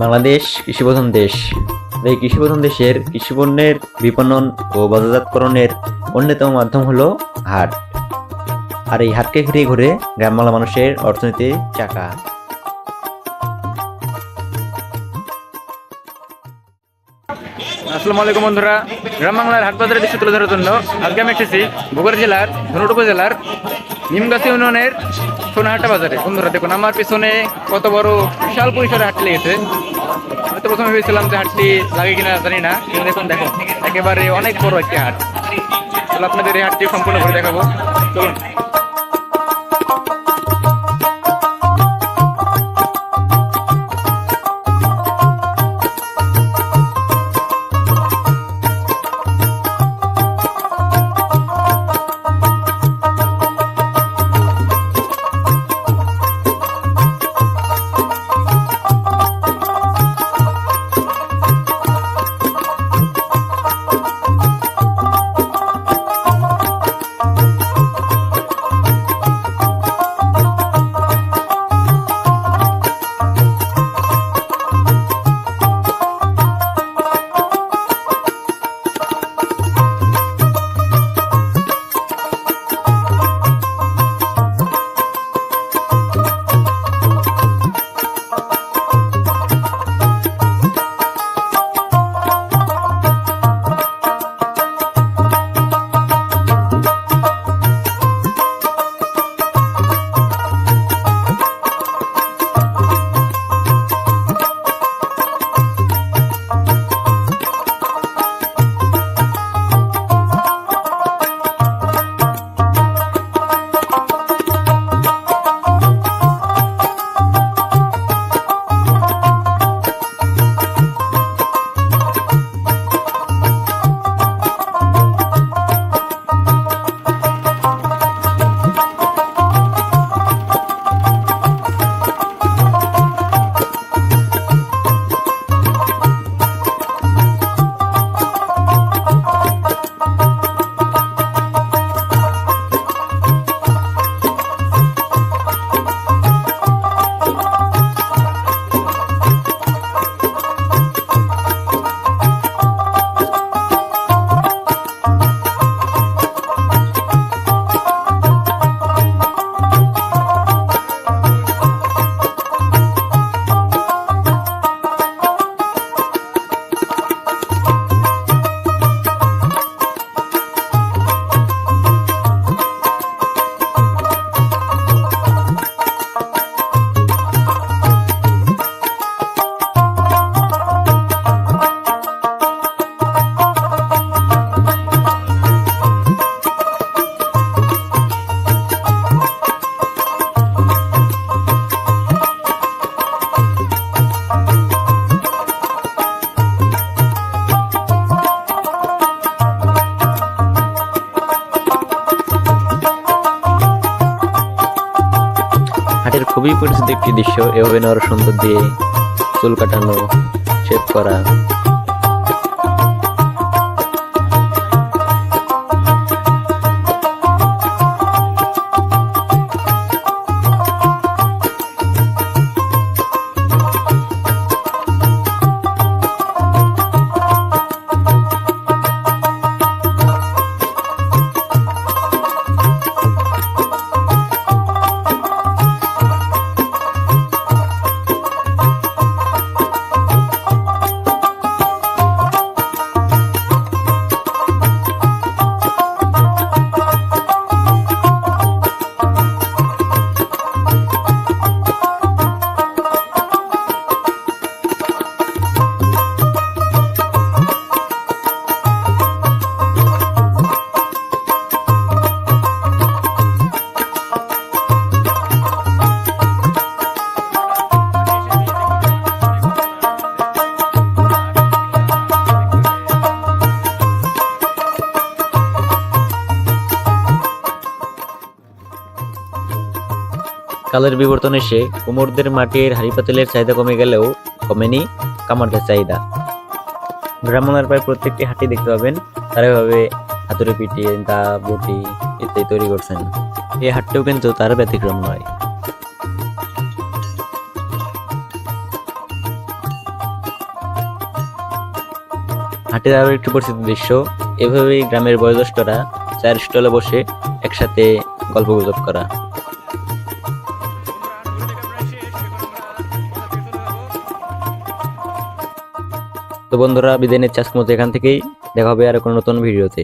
বাংলাদেশ কৃষিপ্রধান দেশ। এই কৃষিপ্রধান দেশের কৃষিপণ্যের বিপণন ও বাজারজাতকরণের অন্যতম মাধ্যম হলো হাট। আর এই হাটকে ঘিরে ঘুরে গ্রাম বাংলা মানুষের অর্থনীতির চাকা। আসসালামু আলাইকুম বন্ধুরা, গ্রাম বাংলার হাট বাজারের দৃশ্য তুলে ধরার জন্য আজকে আমি এসেছি বগুড়া জেলার ধুনট উপজেলার নিমগাছি ইউনিয়নের সোনাহাটা বাজারে। বন্ধুরা দেখুন আমার পিছনে কত বড় বিশাল পরিসরে হাট লেগেছে। আমি তো প্রথমে ভেবেছিলাম যে হাটটি লাগে কিনা জানি না, কিন্তু দেখুন একেবারে অনেক বড় একটি হাট। তাহলে আপনাদের এই হাটটি সম্পূর্ণ করে দেখাবো, চলুন। হাটের খুবই পরিচিত একটি দৃশ্য, এভাবে আরো সুন্দর দিয়ে চুল কাটানো, শেভ করা। কালের বিবর্তন এসে কুমোরদের মাটির হাঁড়ি পাতিলের চাহিদা কমে গেলেও কমেনি কামারদের চাহিদা। গ্রাম বাংলার প্রায় প্রত্যেকটি হাঁটি দেখতে পাবেন তারা এভাবে হাতুড়ে পিটিয়ে দা বটি ইত্যাদি তৈরি করছেন। এই হাটটিও কিন্তু তার ব্যতিক্রম নয়। হাটের আরও একটি পরিচিত দৃশ্য, এভাবেই গ্রামের বয়োজ্যেষ্ঠরা চায়ের স্টলে বসে একসাথে গল্পগুজব করা। তো বন্ধুরা, বিদায় নিচ্ছি আজকের মতো এখান থেকেই। দেখা হবে আর কোনো নতুন ভিডিওতে।